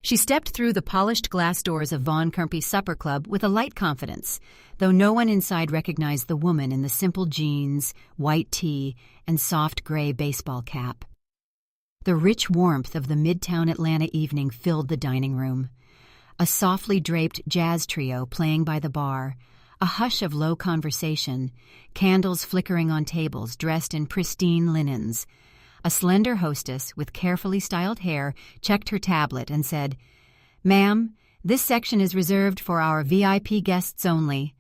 She stepped through the polished glass doors of Von Kermpy's supper club with a light confidence, though no one inside recognized the woman in the simple jeans, white tee, and soft gray baseball cap. The rich warmth of the Midtown Atlanta evening filled the dining room. A softly draped jazz trio playing by the bar, a hush of low conversation, candles flickering on tables dressed in pristine linens. A slender hostess with carefully styled hair checked her tablet and said, "Ma'am, this section is reserved for our VIP guests only."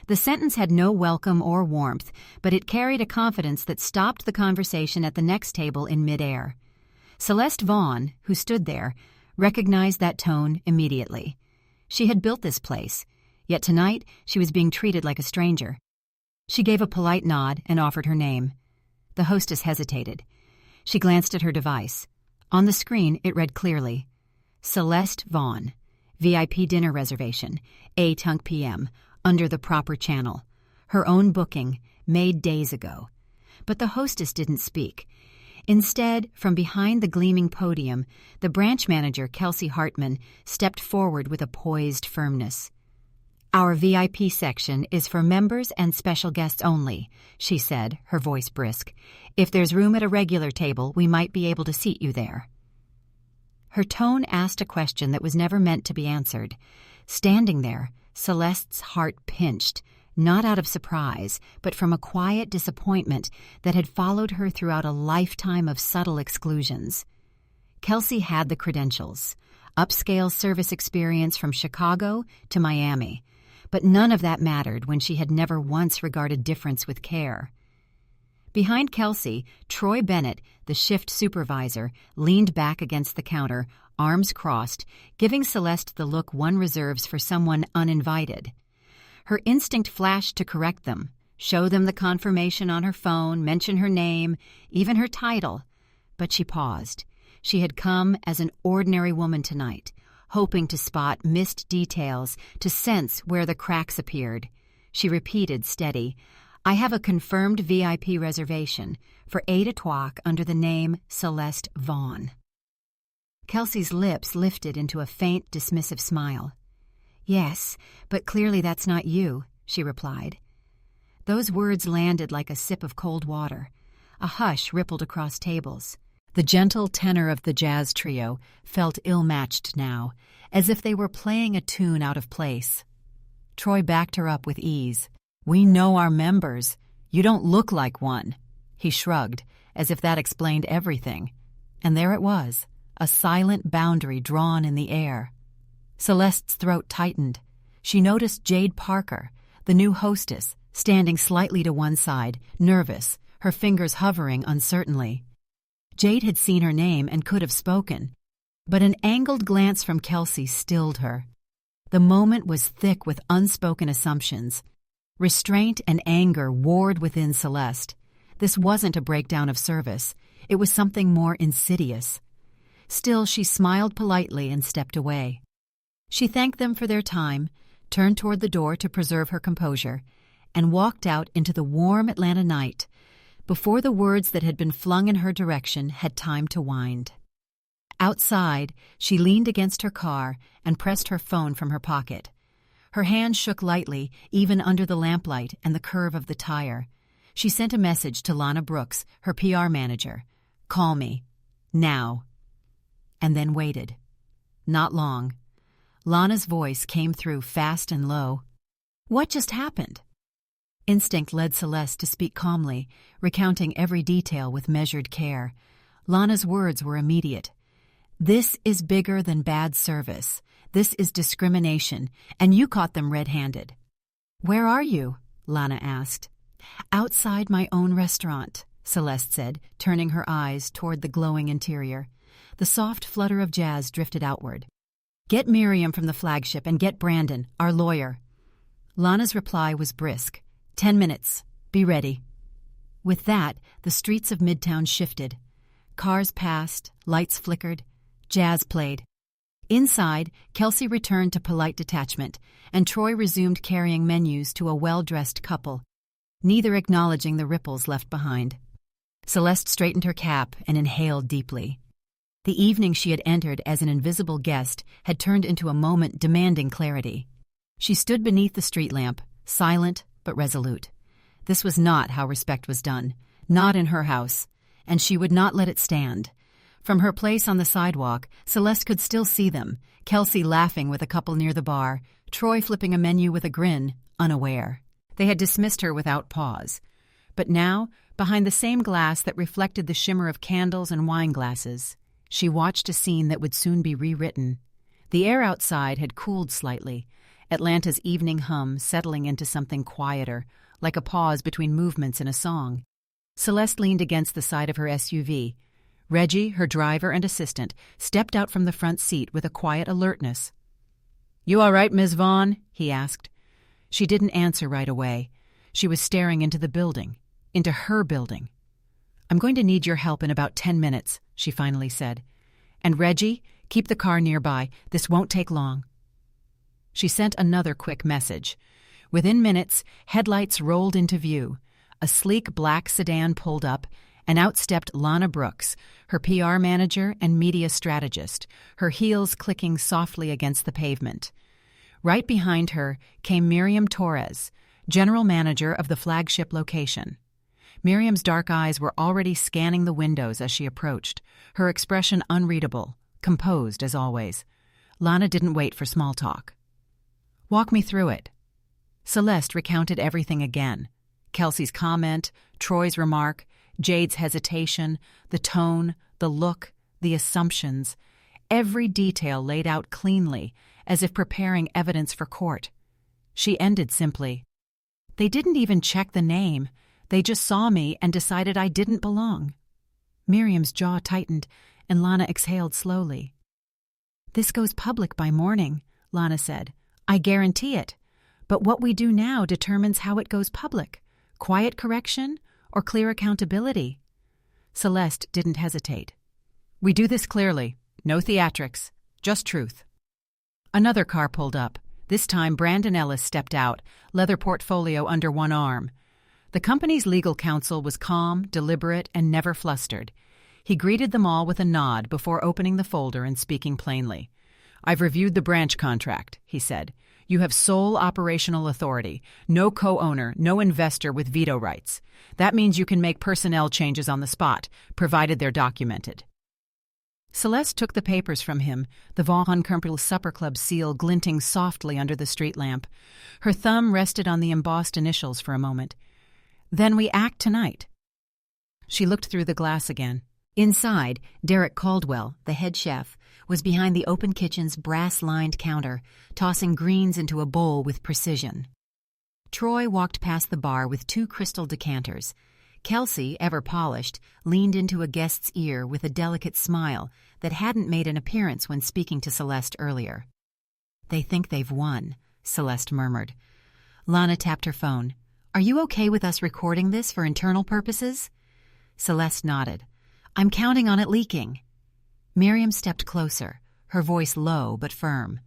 The sentence had no welcome or warmth, but it carried a confidence that stopped the conversation at the next table in midair. Celeste Vaughn, who stood there, recognized that tone immediately. She had built this place, yet tonight she was being treated like a stranger. She gave a polite nod and offered her name. The hostess hesitated. She glanced at her device. On the screen, it read clearly, Celeste Vaughn, VIP dinner reservation, 8 p.m., under the proper channel. Her own booking, made days ago. But the hostess didn't speak. Instead, from behind the gleaming podium, the branch manager, Kelsey Hartman, stepped forward with a poised firmness. "Our VIP section is for members and special guests only," she said, her voice brisk. "If there's room at a regular table, we might be able to seat you there." Her tone asked a question that was never meant to be answered. Standing there, Celeste's heart pinched, not out of surprise, but from a quiet disappointment that had followed her throughout a lifetime of subtle exclusions. Kelsey had the credentials, upscale service experience from Chicago to Miami, but none of that mattered when she had never once regarded difference with care. Behind Kelsey, Troy Bennett, the shift supervisor, leaned back against the counter, arms crossed, giving Celeste the look one reserves for someone uninvited. Her instinct flashed to correct them, show them the confirmation on her phone, mention her name, even her title. But she paused. She had come as an ordinary woman tonight, hoping to spot missed details, to sense where the cracks appeared. She repeated, steady, "I have a confirmed VIP reservation for 8 under the name Celeste Vaughn." Kelsey's lips lifted into a faint, dismissive smile. "Yes, but clearly that's not you," she replied. Those words landed like a sip of cold water. A hush rippled across tables. The gentle tenor of the jazz trio felt ill-matched now, as if they were playing a tune out of place. Troy backed her up with ease. "We know our members. You don't look like one." He shrugged, as if that explained everything. And there it was, a silent boundary drawn in the air. Celeste's throat tightened. She noticed Jade Parker, the new hostess, standing slightly to one side, nervous, her fingers hovering uncertainly. Jade had seen her name and could have spoken, but an angled glance from Kelsey stilled her. The moment was thick with unspoken assumptions. Restraint and anger warred within Celeste. This wasn't a breakdown of service. It was something more insidious. Still, she smiled politely and stepped away. She thanked them for their time, turned toward the door to preserve her composure, and walked out into the warm Atlanta night before the words that had been flung in her direction had time to wind. Outside, she leaned against her car and pressed her phone from her pocket. Her hand shook lightly, even under the lamplight and the curve of the tire. She sent a message to Lana Brooks, her PR manager. "Call me. Now." And then waited. Not long. Lana's voice came through fast and low. "What just happened?" Instinct led Celeste to speak calmly, recounting every detail with measured care. Lana's words were immediate. "This is bigger than bad service. This is discrimination, and you caught them red-handed." "Where are you?" Lana asked. "Outside my own restaurant," Celeste said, turning her eyes toward the glowing interior. The soft flutter of jazz drifted outward. "Get Miriam from the flagship and get Brandon, our lawyer." Lana's reply was brisk. 10 minutes. Be ready." With that, the streets of Midtown shifted. Cars passed, lights flickered, jazz played. Inside, Kelsey returned to polite detachment, and Troy resumed carrying menus to a well-dressed couple, neither acknowledging the ripples left behind. Celeste straightened her cap and inhaled deeply. The evening she had entered as an invisible guest had turned into a moment demanding clarity. She stood beneath the street lamp, silent but resolute. This was not how respect was done, not in her house, and she would not let it stand. From her place on the sidewalk, Celeste could still see them, Kelsey laughing with a couple near the bar, Troy flipping a menu with a grin, unaware. They had dismissed her without pause. But now, behind the same glass that reflected the shimmer of candles and wine glasses, she watched a scene that would soon be rewritten. The air outside had cooled slightly, Atlanta's evening hum settling into something quieter, like a pause between movements in a song. Celeste leaned against the side of her SUV. Reggie, her driver and assistant, stepped out from the front seat with a quiet alertness. "You all right, Ms. Vaughn?" he asked. She didn't answer right away. She was staring into the building, into her building. "I'm going to need your help in about 10 minutes, she finally said. "And Reggie, keep the car nearby. This won't take long." She sent another quick message. Within minutes, headlights rolled into view. A sleek black sedan pulled up, and out stepped Lana Brooks, her PR manager and media strategist, her heels clicking softly against the pavement. Right behind her came Miriam Torres, general manager of the flagship location. Miriam's dark eyes were already scanning the windows as she approached, her expression unreadable, composed as always. Lana didn't wait for small talk. "Walk me through it." Celeste recounted everything again. Kelsey's comment, Troy's remark, Jade's hesitation, the tone, the look, the assumptions, every detail laid out cleanly, as if preparing evidence for court. She ended simply, "They didn't even check the name. They just saw me and decided I didn't belong." Miriam's jaw tightened, and Lana exhaled slowly. "This goes public by morning," Lana said. "I guarantee it. But what we do now determines how it goes public. Quiet correction or clear accountability?" Celeste didn't hesitate. "We do this clearly. No theatrics. Just truth." Another car pulled up. This time Brandon Ellis stepped out, leather portfolio under one arm. The company's legal counsel was calm, deliberate, and never flustered. He greeted them all with a nod before opening the folder and speaking plainly. "I've reviewed the branch contract," he said. "You have sole operational authority, no co-owner, no investor with veto rights. That means you can make personnel changes on the spot, provided they're documented." Celeste took the papers from him, the Von Kumpel Supper Club seal glinting softly under the street lamp. Her thumb rested on the embossed initials for a moment. "Then we act tonight." She looked through the glass again. Inside, Derek Caldwell, the head chef, was behind the open kitchen's brass-lined counter, tossing greens into a bowl with precision. Troy walked past the bar with 2 crystal decanters. Kelsey, ever polished, leaned into a guest's ear with a delicate smile that hadn't made an appearance when speaking to Celeste earlier. "They think they've won," Celeste murmured. Lana tapped her phone. "Are you okay with us recording this for internal purposes?" Celeste nodded. "I'm counting on it leaking." Miriam stepped closer, her voice low but firm.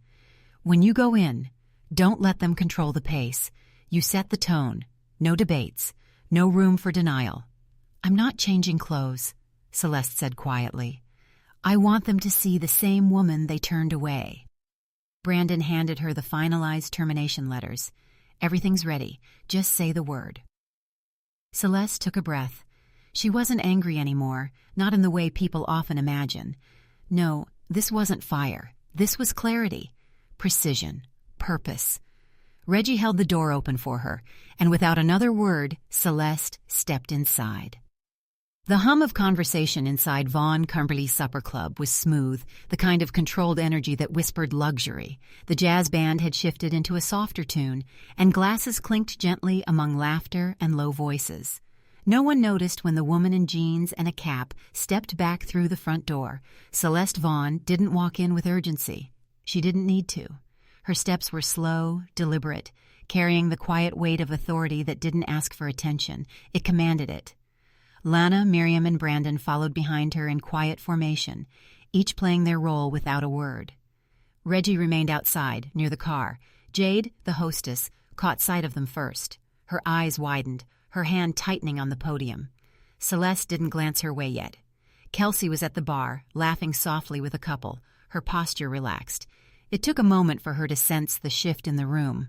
"When you go in, don't let them control the pace. You set the tone. No debates. No room for denial." "I'm not changing clothes," Celeste said quietly. "I want them to see the same woman they turned away." Brandon handed her the finalized termination letters. "Everything's ready. Just say the word." Celeste took a breath. She wasn't angry anymore, not in the way people often imagine. No, this wasn't fire. This was clarity, precision, purpose. Reggie held the door open for her, and without another word, Celeste stepped inside. The hum of conversation inside Von Kumpel Supper Club was smooth, the kind of controlled energy that whispered luxury. The jazz band had shifted into a softer tune, and glasses clinked gently among laughter and low voices. No one noticed when the woman in jeans and a cap stepped back through the front door. Celeste Vaughn didn't walk in with urgency. She didn't need to. Her steps were slow, deliberate, carrying the quiet weight of authority that didn't ask for attention. It commanded it. Lana, Miriam, and Brandon followed behind her in quiet formation, each playing their role without a word. Reggie remained outside, near the car. Jade, the hostess, caught sight of them first. Her eyes widened, her hand tightening on the podium. Celeste didn't glance her way yet. Kelsey was at the bar, laughing softly with a couple, her posture relaxed. It took a moment for her to sense the shift in the room.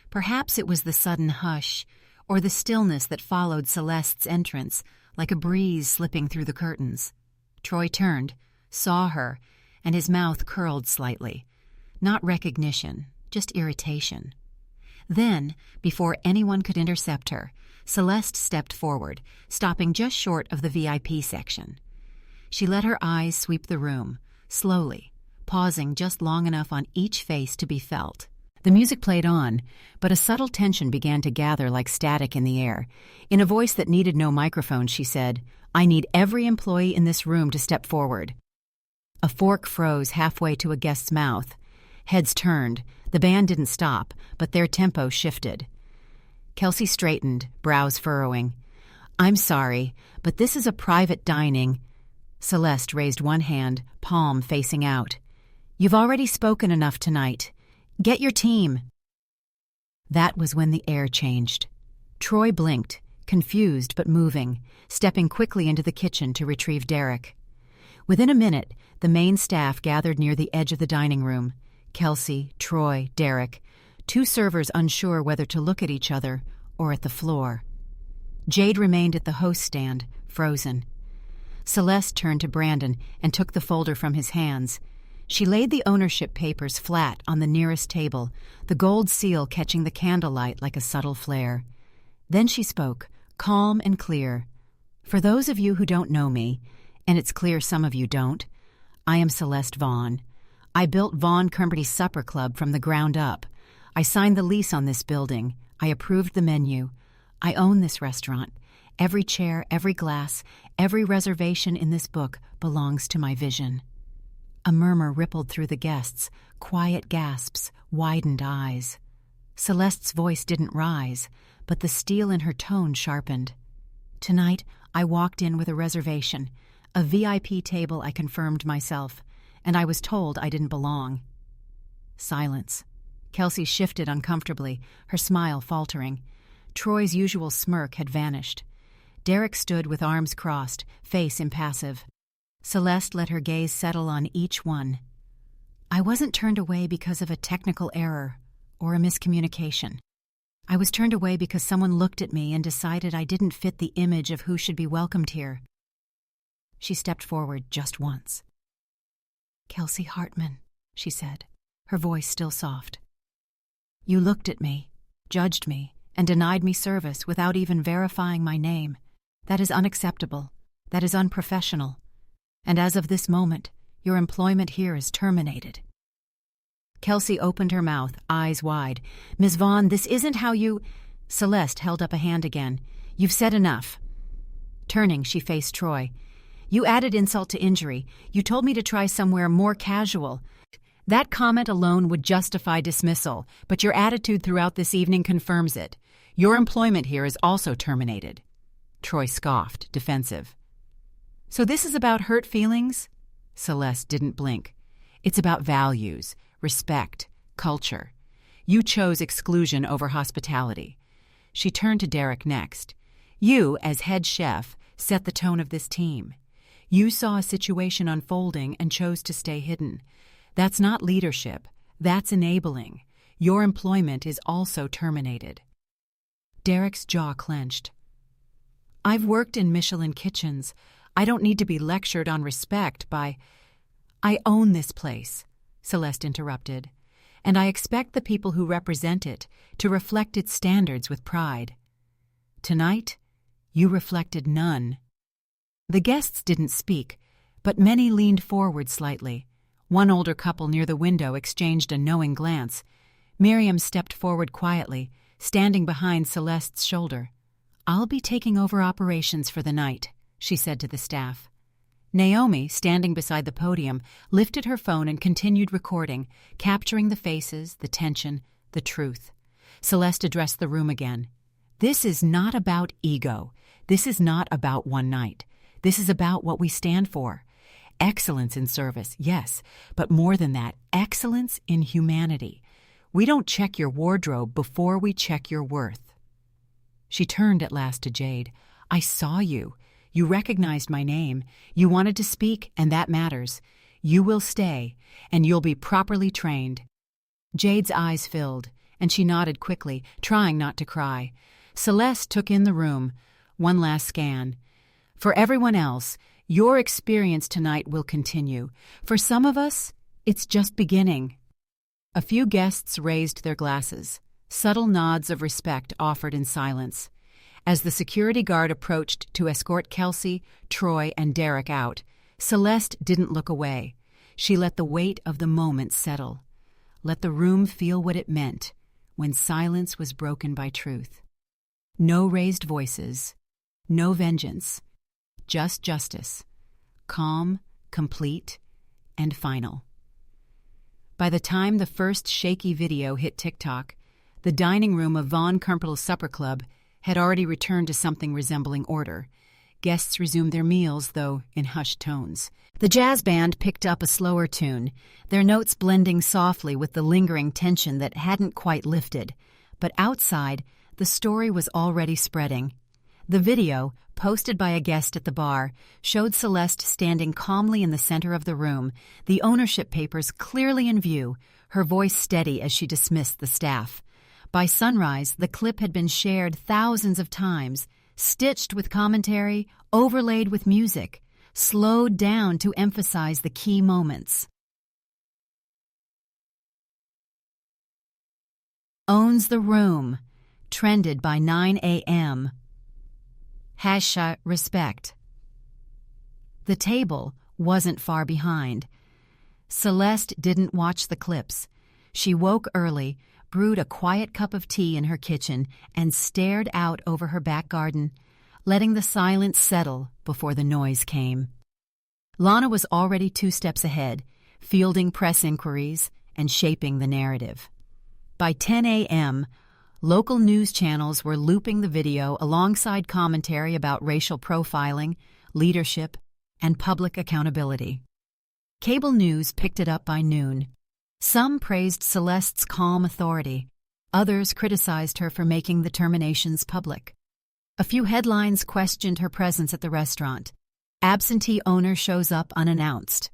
Perhaps it was the sudden hush, or the stillness that followed Celeste's entrance, like a breeze slipping through the curtains. Troy turned, saw her, and his mouth curled slightly. Not recognition, just irritation. Then, before anyone could intercept her, Celeste stepped forward, stopping just short of the VIP section. She let her eyes sweep the room, slowly, pausing just long enough on each face to be felt. The music played on, but a subtle tension began to gather like static in the air. In a voice that needed no microphone, she said, "I need every employee in this room to step forward." A fork froze halfway to a guest's mouth. Heads turned. The band didn't stop, but their tempo shifted. Kelsey straightened, brows furrowing. "I'm sorry, but this is a private dining." Celeste raised one hand, palm facing out. "You've already spoken enough tonight. Get your team." That was when the air changed. Troy blinked, confused but moving, stepping quickly into the kitchen to retrieve Derek. Within a minute, the main staff gathered near the edge of the dining room. Kelsey, Troy, Derek, two servers unsure whether to look at each other or at the floor. Jade remained at the host stand, frozen. Celeste turned to Brandon and took the folder from his hands. She laid the ownership papers flat on the nearest table, the gold seal catching the candlelight like a subtle flare. Then she spoke, calm and clear. "For those of you who don't know me, and it's clear some of you don't, I am Celeste Vaughn. I built Vaughn Company Supper Club from the ground up. I signed the lease on this building. I approved the menu. I own this restaurant. Every chair, every glass, every reservation in this book belongs to my vision." A murmur rippled through the guests, quiet gasps, widened eyes. Celeste's voice didn't rise, but the steel in her tone sharpened. "Tonight, I walked in with a reservation, a VIP table I confirmed myself, and I was told I didn't belong." Silence. Kelsey shifted uncomfortably, her smile faltering. Troy's usual smirk had vanished. Derek stood with arms crossed, face impassive. Celeste let her gaze settle on each one. "I wasn't turned away because of a technical error or a miscommunication. I was turned away because someone looked at me and decided I didn't fit the image of who should be welcomed here." She stepped forward just once. "Kelsey Hartman," she said, her voice still soft. "You looked at me, judged me, and denied me service without even verifying my name. That is unacceptable. That is unprofessional. And as of this moment, your employment here is terminated." Kelsey opened her mouth, eyes wide. "Ms. Vaughn, this isn't how you—" Celeste held up a hand again. "You've said enough." Turning, she faced Troy. "You added insult to injury. You told me to try somewhere more casual. That comment alone would justify dismissal, but your attitude throughout this evening confirms it. Your employment here is also terminated." Troy scoffed, defensive. "So this is about hurt feelings?" Celeste didn't blink. "It's about values, respect, culture. You chose exclusion over hospitality." She turned to Derek next. "You, as head chef, set the tone of this team. You saw a situation unfolding and chose to stay hidden. That's not leadership. That's enabling. Your employment is also terminated." Derek's jaw clenched. "I've worked in Michelin kitchens. I don't need to be lectured on respect by—" "I own this place," Celeste interrupted, "and I expect the people who represent it to reflect its standards with pride. Tonight, you reflected none." The guests didn't speak, but many leaned forward slightly. One older couple near the window exchanged a knowing glance. Miriam stepped forward quietly, standing behind Celeste's shoulder. "I'll be taking over operations for the night," she said to the staff. Naomi, standing beside the podium, lifted her phone and continued recording, capturing the faces, the tension, the truth. Celeste addressed the room again. "This is not about ego. This is not about one night. This is about what we stand for. Excellence in service, yes, but more than that, excellence in humanity. We don't check your wardrobe before we check your worth." She turned at last to Jade. "I saw you. You recognized my name. You wanted to speak, and that matters. You will stay, and you'll be properly trained." Jade's eyes filled, and she nodded quickly, trying not to cry. Celeste took in the room. One last scan. "For everyone else, your experience tonight will continue. For some of us, it's just beginning." A few guests raised their glasses. Subtle nods of respect offered in silence. As the security guard approached to escort Kelsey, Troy, and Derek out, Celeste didn't look away. She let the weight of the moment settle. Let the room feel what it meant when silence was broken by truth. No raised voices, no vengeance, just justice. Calm, complete, and final. By the time the first shaky video hit TikTok, the dining room of Von Kempel's supper club had already returned to something resembling order. Guests resumed their meals, though in hushed tones. The jazz band picked up a slower tune, their notes blending softly with the lingering tension that hadn't quite lifted. But outside, the story was already spreading. The video, posted by a guest at the bar, showed Celeste standing calmly in the center of the room, the ownership papers clearly in view, her voice steady as she dismissed the staff. By sunrise, the clip had been shared thousands of times, stitched with commentary, overlaid with music, slowed down to emphasize the key moments. "Owns the room," trended by 9 a.m. #respect. The table wasn't far behind. Celeste didn't watch the clips. She woke early, brewed a quiet cup of tea in her kitchen, and stared out over her back garden, letting the silence settle before the noise came. Lana was already 2 steps ahead, fielding press inquiries and shaping the narrative. By 10 a.m., local news channels were looping the video alongside commentary about racial profiling, leadership, and public accountability. Cable news picked it up by noon. Some praised Celeste's calm authority. Others criticized her for making the terminations public. A few headlines questioned her presence at the restaurant. Absentee owner shows up unannounced.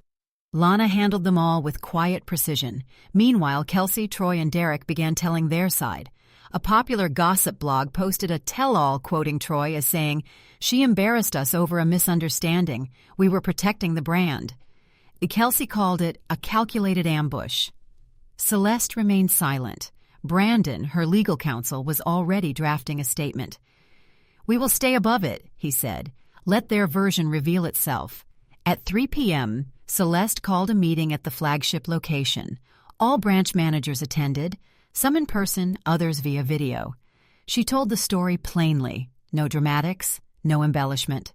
Lana handled them all with quiet precision. Meanwhile, Kelsey, Troy, and Derek began telling their side. A popular gossip blog posted a tell-all quoting Troy as saying, "She embarrassed us over a misunderstanding. We were protecting the brand." Kelsey called it a calculated ambush. Celeste remained silent. Brandon, her legal counsel, was already drafting a statement. "We will stay above it," he said. "Let their version reveal itself." At 3 p.m., Celeste called a meeting at the flagship location. All branch managers attended, some in person, others via video. She told the story plainly, no dramatics, no embellishment.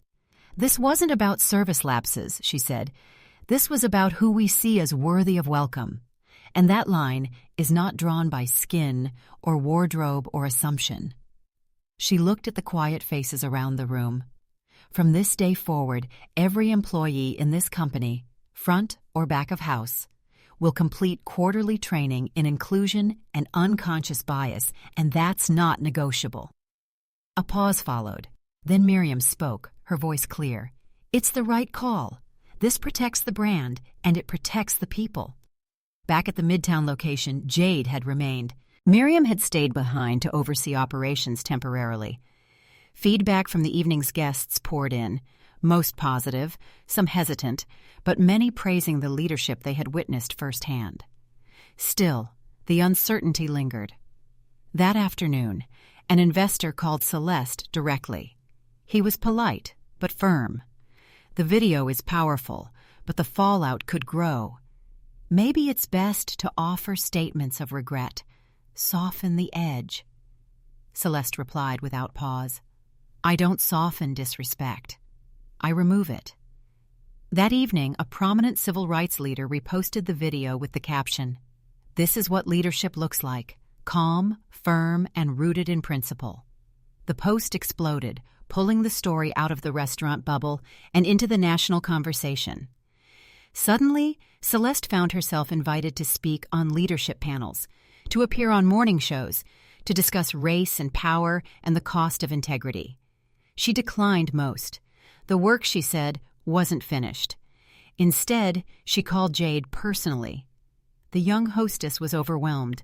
"This wasn't about service lapses," she said. "This was about who we see as worthy of welcome. And that line is not drawn by skin or wardrobe or assumption." She looked at the quiet faces around the room. From this day forward, every employee in this company, front or back of house, will complete quarterly training in inclusion and unconscious bias, and that's not negotiable. A pause followed. Then Miriam spoke, her voice clear. "It's the right call. This protects the brand, and it protects the people." Back at the Midtown location, Jade had remained. Miriam had stayed behind to oversee operations temporarily. Feedback from the evening's guests poured in, most positive, some hesitant, but many praising the leadership they had witnessed firsthand. Still, the uncertainty lingered. That afternoon, an investor called Celeste directly. He was polite, but firm. "The video is powerful, but the fallout could grow. Maybe it's best to offer statements of regret, soften the edge." Celeste replied without pause. "I don't soften disrespect. I remove it." That evening, a prominent civil rights leader reposted the video with the caption, "This is what leadership looks like, calm, firm, and rooted in principle." The post exploded, pulling the story out of the restaurant bubble and into the national conversation. Suddenly, Celeste found herself invited to speak on leadership panels, to appear on morning shows, to discuss race and power and the cost of integrity. She declined most. The work, she said, wasn't finished. Instead, she called Jade personally. The young hostess was overwhelmed.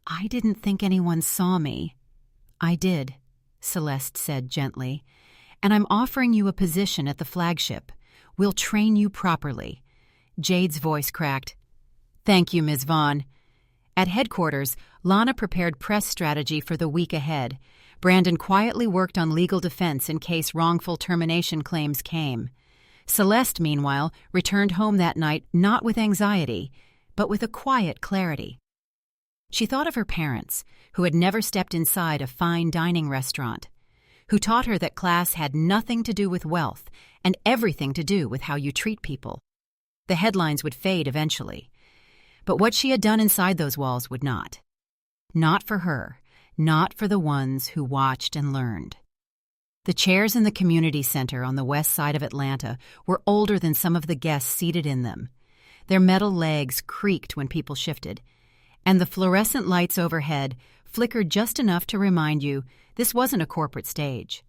"I didn't think anyone saw me." "I did," Celeste said gently. "And I'm offering you a position at the flagship. We'll train you properly." Jade's voice cracked. "Thank you, Ms. Vaughn." At headquarters, Lana prepared press strategy for the week ahead. Brandon quietly worked on legal defense in case wrongful termination claims came. Celeste, meanwhile, returned home that night not with anxiety, but with a quiet clarity. She thought of her parents, who had never stepped inside a fine dining restaurant, who taught her that class had nothing to do with wealth and everything to do with how you treat people. The headlines would fade eventually, but what she had done inside those walls would not. Not for her, not for the ones who watched and learned. The chairs in the community center on the west side of Atlanta were older than some of the guests seated in them. Their metal legs creaked when people shifted, and the fluorescent lights overhead flickered just enough to remind you this wasn't a corporate stage.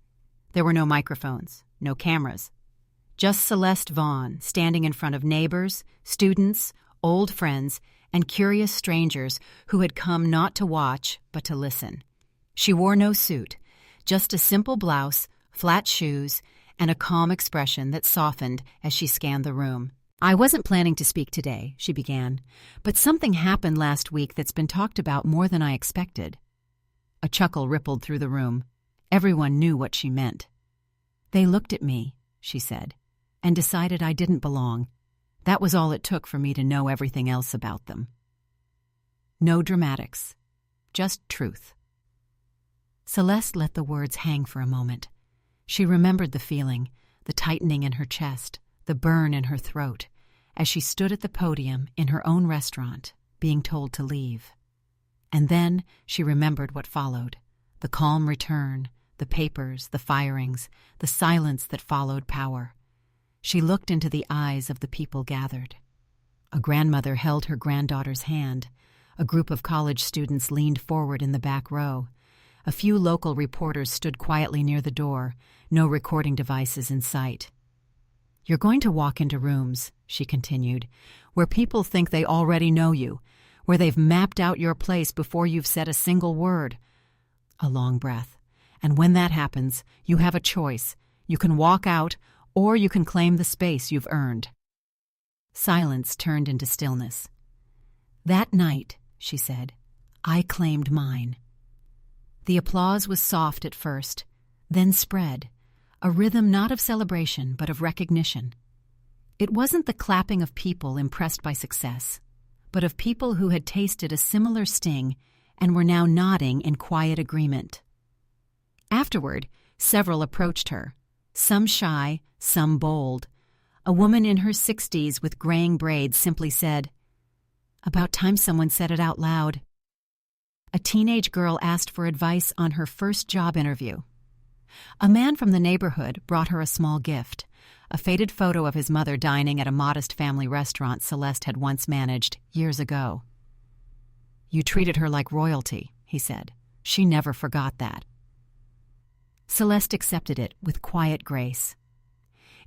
There were no microphones, no cameras. Just Celeste Vaughn standing in front of neighbors, students, old friends, and curious strangers who had come not to watch but to listen. She wore no suit, just a simple blouse, flat shoes, and a calm expression that softened as she scanned the room. "I wasn't planning to speak today," she began, "but something happened last week that's been talked about more than I expected." A chuckle rippled through the room. Everyone knew what she meant. "They looked at me," she said, "and decided I didn't belong. That was all it took for me to know everything else about them." No dramatics, just truth. Celeste let the words hang for a moment. She remembered the feeling, the tightening in her chest, the burn in her throat, as she stood at the podium in her own restaurant, being told to leave. And then she remembered what followed, the calm return, the papers, the firings, the silence that followed power. She looked into the eyes of the people gathered. A grandmother held her granddaughter's hand. A group of college students leaned forward in the back row. A few local reporters stood quietly near the door, no recording devices in sight. "You're going to walk into rooms," she continued, "where people think they already know you, where they've mapped out your place before you've said a single word." A long breath. "And when that happens, you have a choice. You can walk out, or you can claim the space you've earned." Silence turned into stillness. "That night," she said, "I claimed mine." The applause was soft at first, then spread, a rhythm not of celebration but of recognition. It wasn't the clapping of people impressed by success, but of people who had tasted a similar sting and were now nodding in quiet agreement. Afterward, several approached her, some shy, some bold. A woman in her 60s with graying braids simply said, "About time someone said it out loud." A teenage girl asked for advice on her first job interview. A man from the neighborhood brought her a small gift, a faded photo of his mother dining at a modest family restaurant Celeste had once managed years ago. "You treated her like royalty," he said. "She never forgot that." Celeste accepted it with quiet grace.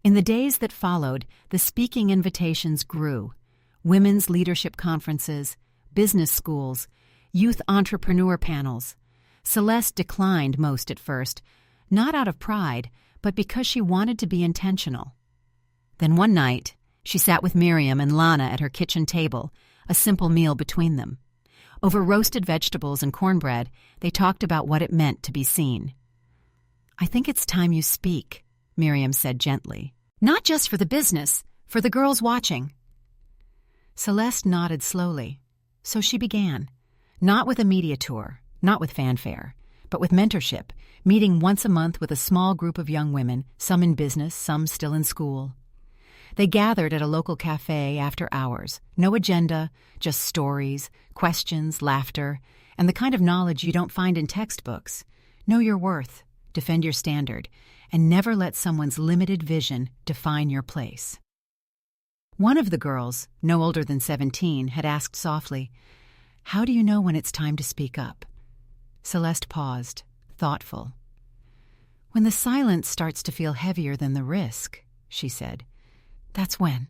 In the days that followed, the speaking invitations grew. Women's leadership conferences, business schools, youth entrepreneur panels. Celeste declined most at first, not out of pride, but because she wanted to be intentional. Then one night, she sat with Miriam and Lana at her kitchen table, a simple meal between them. Over roasted vegetables and cornbread, they talked about what it meant to be seen. "I think it's time you speak," Miriam said gently. "Not just for the business, for the girls watching." Celeste nodded slowly, so she began. Not with a media tour, not with fanfare, but with mentorship, meeting once a month with a small group of young women, some in business, some still in school. They gathered at a local cafe after hours, no agenda, just stories, questions, laughter, and the kind of knowledge you don't find in textbooks. Know your worth, defend your standard, and never let someone's limited vision define your place. One of the girls, no older than 17, had asked softly, "How do you know when it's time to speak up?" Celeste paused, thoughtful. "When the silence starts to feel heavier than the risk," she said. "That's when."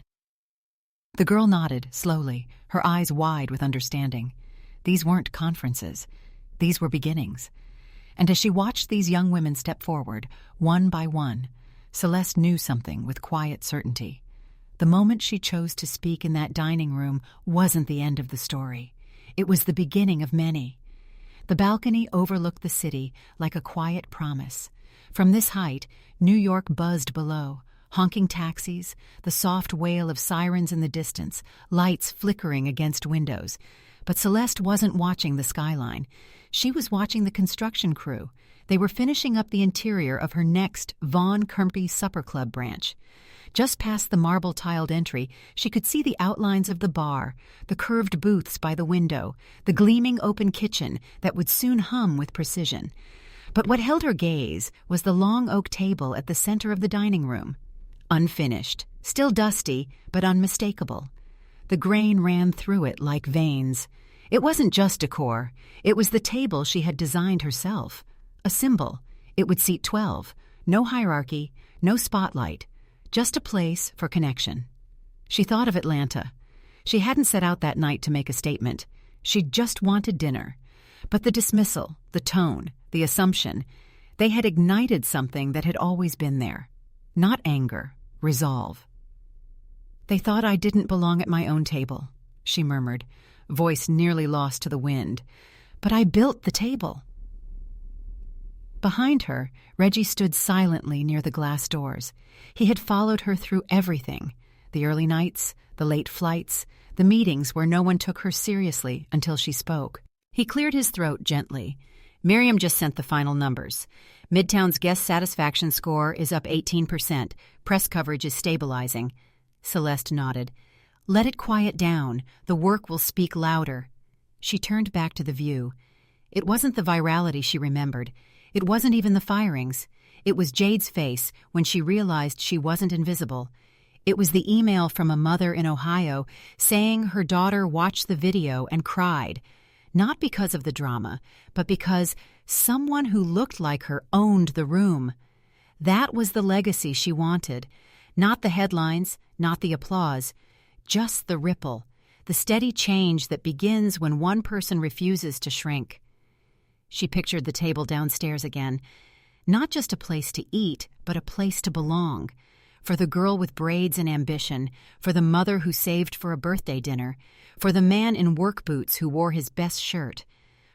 The girl nodded, slowly, her eyes wide with understanding. These weren't conferences. These were beginnings. And as she watched these young women step forward, one by one, Celeste knew something with quiet certainty. The moment she chose to speak in that dining room wasn't the end of the story. It was the beginning of many. The balcony overlooked the city like a quiet promise. From this height, New York buzzed below, honking taxis, the soft wail of sirens in the distance, lights flickering against windows. But Celeste wasn't watching the skyline. She was watching the construction crew. They were finishing up the interior of her next Von Kermpe Supper Club branch. Just past the marble-tiled entry, she could see the outlines of the bar, the curved booths by the window, the gleaming open kitchen that would soon hum with precision. But what held her gaze was the long oak table at the center of the dining room. Unfinished, still dusty, but unmistakable. The grain ran through it like veins. It wasn't just decor. It was the table she had designed herself. A symbol. It would seat 12. No hierarchy, no spotlight. Just a place for connection. She thought of Atlanta. She hadn't set out that night to make a statement. She just wanted dinner. But the dismissal, the tone, the assumption, they had ignited something that had always been there. Not anger, resolve. "They thought I didn't belong at my own table," she murmured, voice nearly lost to the wind. "But I built the table." Behind her, Reggie stood silently near the glass doors. He had followed her through everything, the early nights, the late flights, the meetings where no one took her seriously until she spoke. He cleared his throat gently. "Miriam just sent the final numbers. Midtown's guest satisfaction score is up 18%. Press coverage is stabilizing." Celeste nodded. "Let it quiet down. The work will speak louder." She turned back to the view. It wasn't the virality she remembered. It wasn't even the firings. It was Jade's face when she realized she wasn't invisible. It was the email from a mother in Ohio saying her daughter watched the video and cried, not because of the drama, but because someone who looked like her owned the room. That was the legacy she wanted. Not the headlines, not the applause, just the ripple, the steady change that begins when one person refuses to shrink. She pictured the table downstairs again. Not just a place to eat, but a place to belong. For the girl with braids and ambition, for the mother who saved for a birthday dinner, for the man in work boots who wore his best shirt,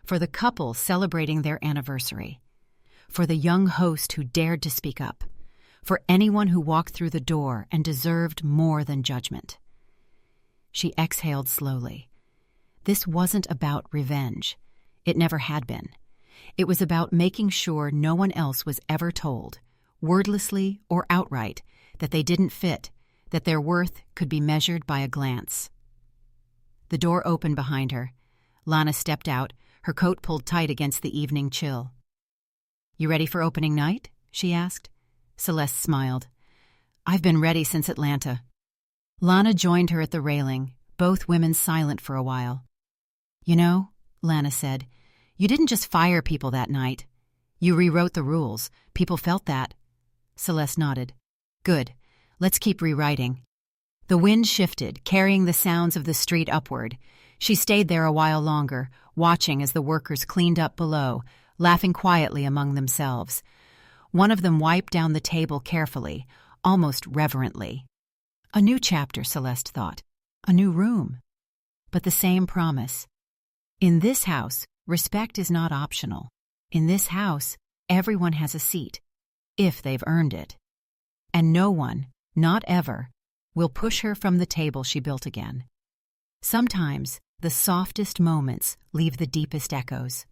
for the couple celebrating their anniversary, for the young host who dared to speak up, for anyone who walked through the door and deserved more than judgment. She exhaled slowly. This wasn't about revenge. It never had been. It was about making sure no one else was ever told, wordlessly or outright, that they didn't fit, that their worth could be measured by a glance. The door opened behind her. Lana stepped out, her coat pulled tight against the evening chill. "You ready for opening night?" she asked. Celeste smiled. "I've been ready since Atlanta." Lana joined her at the railing, both women silent for a while. "You know," Lana said, "you didn't just fire people that night. You rewrote the rules. People felt that." Celeste nodded. "Good. Let's keep rewriting." The wind shifted, carrying the sounds of the street upward. She stayed there a while longer, watching as the workers cleaned up below, laughing quietly among themselves. One of them wiped down the table carefully, almost reverently. A new chapter, Celeste thought. A new room. But the same promise. In this house, respect is not optional. In this house, everyone has a seat, if they've earned it. And no one, not ever, will push her from the table she built again. Sometimes, the softest moments leave the deepest echoes.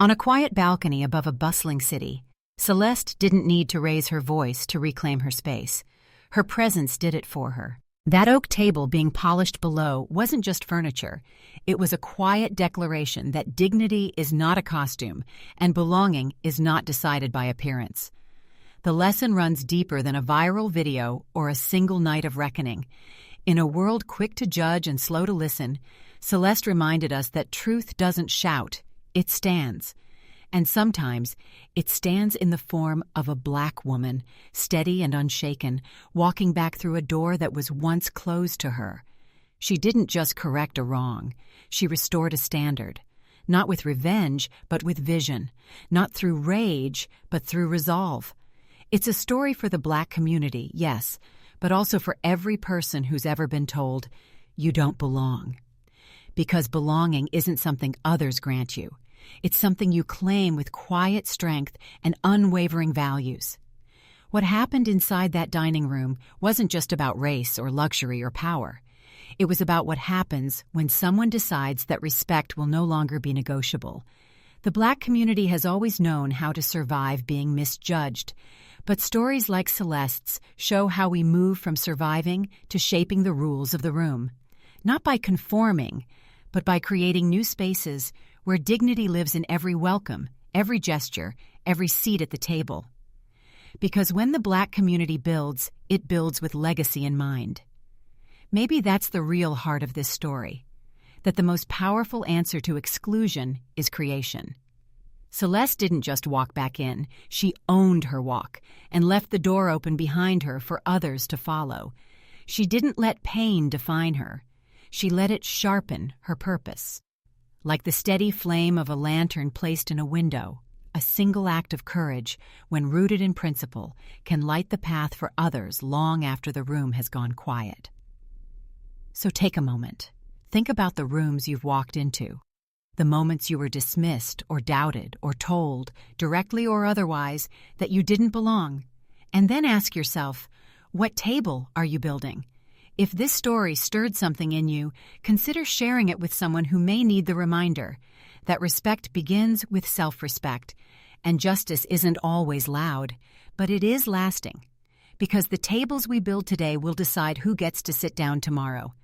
On a quiet balcony above a bustling city, Celeste didn't need to raise her voice to reclaim her space. Her presence did it for her. That oak table being polished below wasn't just furniture. It was a quiet declaration that dignity is not a costume and belonging is not decided by appearance. The lesson runs deeper than a viral video or a single night of reckoning. In a world quick to judge and slow to listen, Celeste reminded us that truth doesn't shout, it stands. And sometimes it stands in the form of a black woman, steady and unshaken, walking back through a door that was once closed to her. She didn't just correct a wrong, she restored a standard. Not with revenge, but with vision. Not through rage, but through resolve. It's a story for the Black community, yes, but also for every person who's ever been told, you don't belong. Because belonging isn't something others grant you. It's something you claim with quiet strength and unwavering values. What happened inside that dining room wasn't just about race or luxury or power. It was about what happens when someone decides that respect will no longer be negotiable. The Black community has always known how to survive being misjudged, but stories like Celeste's show how we move from surviving to shaping the rules of the room. Not by conforming, but by creating new spaces where dignity lives in every welcome, every gesture, every seat at the table. Because when the Black community builds, it builds with legacy in mind. Maybe that's the real heart of this story, that the most powerful answer to exclusion is creation. Celeste didn't just walk back in, she owned her walk and left the door open behind her for others to follow. She didn't let pain define her. She let it sharpen her purpose. Like the steady flame of a lantern placed in a window, a single act of courage, when rooted in principle, can light the path for others long after the room has gone quiet. So take a moment. Think about the rooms you've walked into, the moments you were dismissed or doubted or told, directly or otherwise, that you didn't belong. And then ask yourself, what table are you building? If this story stirred something in you, consider sharing it with someone who may need the reminder that respect begins with self-respect, and justice isn't always loud, but it is lasting. Because the tables we build today will decide who gets to sit down tomorrow.